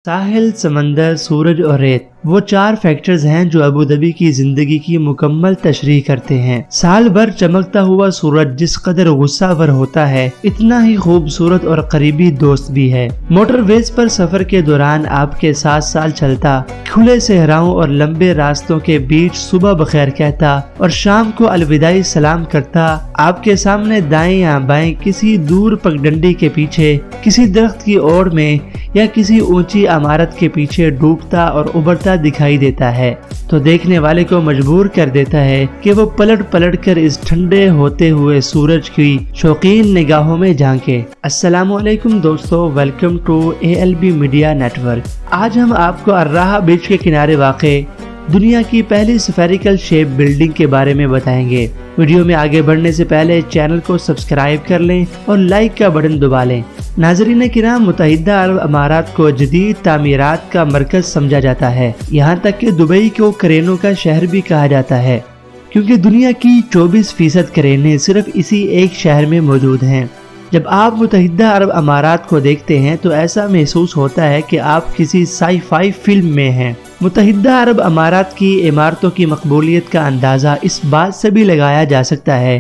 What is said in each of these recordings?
साहिल, समंदर, सूरज और रेत वो 4 फैक्टर्स हैं जो अबू धाबी की जिंदगी की मुकम्मल तशरीह करते हैं। साल भर चमकता हुआ सूरज जिस कदर गुस्सावर होता है, इतना ही खूबसूरत और करीबी दोस्त भी है। मोटरवेज पर सफर के दौरान आपके साथ साल चलता, खुले सहराओं और लंबे रास्तों के बीच सुबह बखैर कहता और शाम को अलविदाई सलाम करता, आपके सामने दाएं या बाएं किसी दूर पगडंडी के पीछे, किसी दरख्त की ओर में या किसी ऊंची इमारत के पीछे डूबता और उभरता दिखाई देता है, तो देखने वाले को मजबूर कर देता है कि वो पलट पलट कर इस ठंडे होते हुए सूरज की शौकीन निगाहों में झांके। अस्सलाम वालेकुम दोस्तों, welcome to ALB media network. आज हम आपको अर्राहा बीच के किनारे वाक़े दुनिया की पहली स्फेरिकल शेप बिल्डिंग के बारे में बताएंगे। वीडियो में आगे बढ़ने से पहले चैनल को सब्सक्राइब कर लें और लाइक का बटन दबा लें। नाज़रीन किराम, मुत्तहिदा अरब अमारात को जदीद तामीरात का मरकज समझा जाता है। यहाँ तक कि दुबई को क्रेनों का शहर भी कहा जाता है, क्योंकि दुनिया की 24% क्रेनें सिर्फ इसी एक शहर में मौजूद हैं। जब आप मुत्तहिदा अरब अमारात को देखते हैं तो ऐसा महसूस होता है कि आप किसी साई-फाई फिल्म में हैं। मुत्तहिदा अरब अमारात की इमारतों की मकबूलियत का अंदाज़ा इस बात से भी लगाया जा सकता है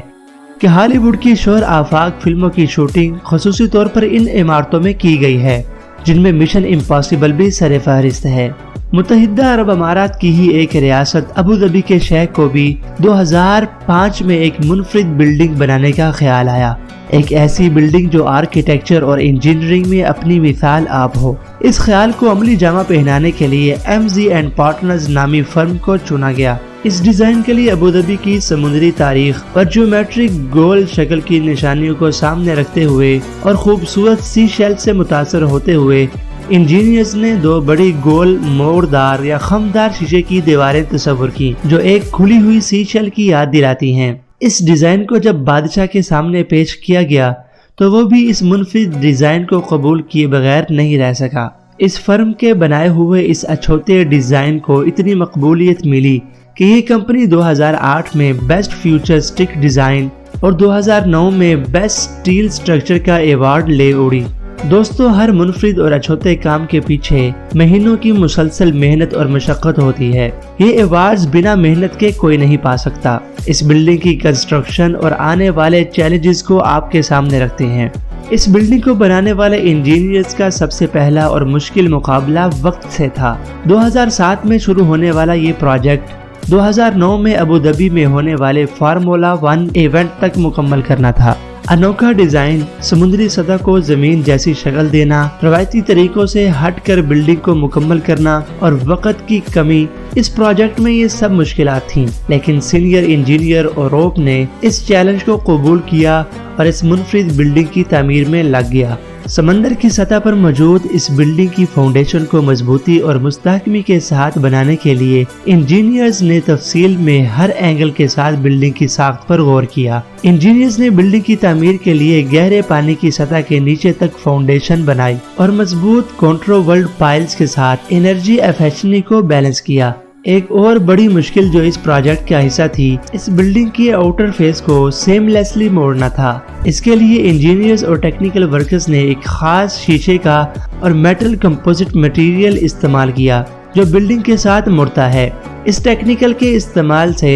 कि हॉलीवुड की शोर आफाक फिल्मों की शूटिंग खुसूसी तौर पर इन इमारतों में की गई है, जिनमें मिशन इम्पॉसिबल भी सरफहरिस्त है। मुत्तहिदा अरब अमारात की ही एक रियासत अबू धाबी के शेख को भी 2005 में एक मुनफरिद बिल्डिंग बनाने का ख्याल आया, एक ऐसी बिल्डिंग जो आर्किटेक्चर और इंजीनियरिंग में अपनी मिसाल आप हो। इस ख्याल को अमली जामा पहनाने के लिए MG एंड पार्टनर्स नामी फर्म को चुना गया। इस डिजाइन के लिए अबू धाबी की समुद्री तारीख और ज्योमेट्रिक गोल शक्ल की निशानियों को सामने रखते हुए और खूबसूरत सी शेल से मुतासर होते हुए इंजीनियर्स ने 2 बड़ी गोल मोड़दार या खमदार शीशे की दीवारें तस्वुर की, जो एक खुली हुई सी शेल की याद दिलाती हैं। इस डिजाइन को जब बादशाह के सामने पेश किया गया तो वो भी इस मुनफरिद डिजाइन को कबूल किए बगैर नहीं रह सका। इस फर्म के बनाए हुए इस अछूते डिजाइन को इतनी मकबूलियत मिली कि ये कंपनी 2008 में बेस्ट फ्यूचरिस्टिक डिजाइन और 2009 में बेस्ट स्टील स्ट्रक्चर का अवार्ड ले उड़ी। दोस्तों, हर मुनफरिद और अछूते काम के पीछे महीनों की मुसलसल मेहनत और मशक्कत होती है। ये अवार्ड्स बिना मेहनत के कोई नहीं पा सकता। इस बिल्डिंग की कंस्ट्रक्शन और आने वाले चैलेंजेस को आपके सामने रखते हैं। इस बिल्डिंग को बनाने वाले इंजीनियर्स का सबसे पहला और मुश्किल मुकाबला वक्त से था। 2007 में शुरू होने वाला ये प्रोजेक्ट 2009 में अबू धाबी में होने वाले फार्मूला 1 इवेंट तक मुकम्मल करना था। अनोखा डिजाइन, समुद्री सतह को जमीन जैसी शक्ल देना, रवायती तरीकों से हटकर बिल्डिंग को मुकम्मल करना और वक्त की कमी, इस प्रोजेक्ट में ये सब मुश्किलात थीं। लेकिन सीनियर इंजीनियर ओरोप ने इस चैलेंज को कबूल किया और इस मुनफरिद बिल्डिंग की तामीर में लग गया। समंदर की सतह पर मौजूद इस बिल्डिंग की फाउंडेशन को मजबूती और मुस्तहकमी के साथ बनाने के लिए इंजीनियर्स ने तफसील में हर एंगल के साथ बिल्डिंग की साख्त पर गौर किया। इंजीनियर्स ने बिल्डिंग की तामीर के लिए गहरे पानी की सतह के नीचे तक फाउंडेशन बनाई और मजबूत कॉन्ट्रोवर्ल्ड पाइल्स के साथ एनर्जी एफिशिएंसी को बैलेंस किया। एक और बड़ी मुश्किल जो इस प्रोजेक्ट का हिस्सा थी, इस बिल्डिंग की आउटर फेस को सेमलेसली मोड़ना था। इसके लिए इंजीनियर्स और टेक्निकल वर्कर्स ने एक खास शीशे का और मेटल कंपोजिट मटेरियल इस्तेमाल किया जो बिल्डिंग के साथ मुड़ता है। इस टेक्निकल के इस्तेमाल से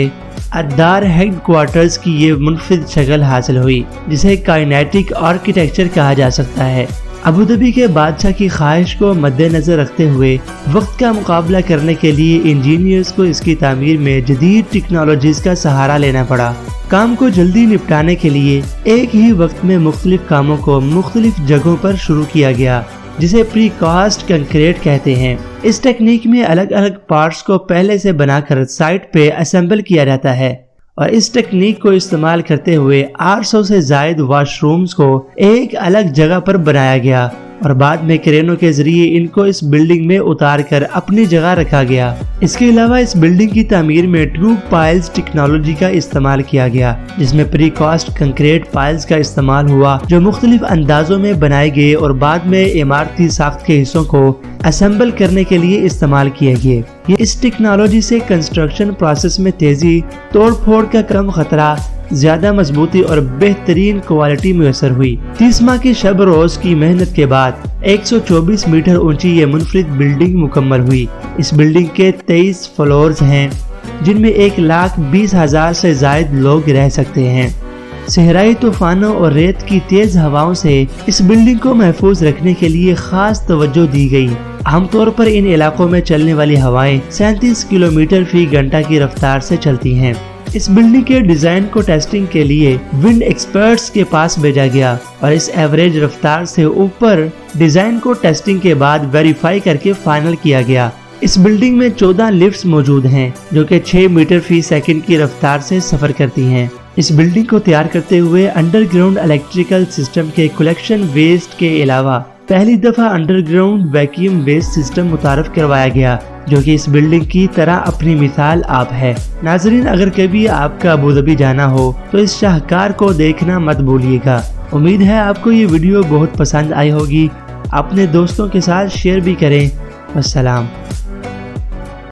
अद्दार हेडक्वार्टर्स की ये मुनफरिद शक्ल हासिल हुई, जिसे काइनेटिक आर्किटेक्चर कहा जा सकता है। अबू धाबी के बादशाह की ख्वाहिश को मद्देनजर रखते हुए वक्त का मुकाबला करने के लिए इंजीनियर्स को इसकी तामीर में जदीद टेक्नोलॉजीज का सहारा लेना पड़ा। काम को जल्दी निपटाने के लिए एक ही वक्त में मुख्तलिफ कामों को मुख्तलिफ जगहों पर शुरू किया गया, जिसे प्रीकास्ट कंक्रीट कहते हैं। इस टेक्निक में अलग अलग पार्ट्स को पहले से बनाकर साइट पे असेंबल किया जाता है और इस टेक्निक को इस्तेमाल करते हुए 800 से जायद वाशरूम्स को एक अलग जगह पर बनाया गया और बाद में क्रेनों के जरिए इनको इस बिल्डिंग में उतार कर अपनी जगह रखा गया। इसके अलावा इस बिल्डिंग की तामीर में ट्यूब पाइल्स टेक्नोलॉजी का इस्तेमाल किया गया, जिसमें प्रीकास्ट कंक्रीट पाइल्स का इस्तेमाल हुआ जो मुख्तलिफ अंदाजों में बनाए गए और बाद में इमारती साख्त के हिस्सों को असेंबल करने के लिए इस्तेमाल किए गए। ये इस टेक्नोलॉजी से कंस्ट्रक्शन प्रोसेस में तेजी, तोड़ फोड़ का कम खतरा, ज्यादा मजबूती और बेहतरीन क्वालिटी मुयसर हुई। 30 माह की शब रोज की मेहनत के बाद 124 मीटर ऊंची ये मुनफरिद बिल्डिंग मुकम्मल हुई। इस बिल्डिंग के 23 फ्लोर्स हैं, जिनमें 1,20,000 से जायद लोग रह सकते हैं। सहराई तूफानों और रेत की तेज हवाओं से इस बिल्डिंग को महफूज रखने के लिए खास तवज्जो दी गई। आमतौर पर इन इलाकों में चलने वाली हवाएं 37 किलोमीटर फी घंटा की रफ्तार से चलती हैं। इस बिल्डिंग के डिजाइन को टेस्टिंग के लिए विंड एक्सपर्ट्स के पास भेजा गया और इस एवरेज रफ्तार से ऊपर डिजाइन को टेस्टिंग के बाद वेरीफाई करके फाइनल किया गया। इस बिल्डिंग में 14 लिफ्ट्स मौजूद हैं, जो कि 6 मीटर फी सेकंड की रफ्तार से सफर करती हैं। इस बिल्डिंग को तैयार करते हुए अंडरग्राउंड इलेक्ट्रिकल सिस्टम के कलेक्शन वेस्ट के अलावा पहली दफा अंडरग्राउंड वैक्यूम वेस्ट सिस्टम मुतारफ करवाया गया, जो कि इस बिल्डिंग की तरह अपनी मिसाल आप है। नाजरीन, अगर कभी आपका अबू धाबी जाना हो तो इस शाहकार को देखना मत भूलिएगा। उम्मीद है आपको ये वीडियो बहुत पसंद आई होगी। अपने दोस्तों के साथ शेयर भी करें। अस्सलाम।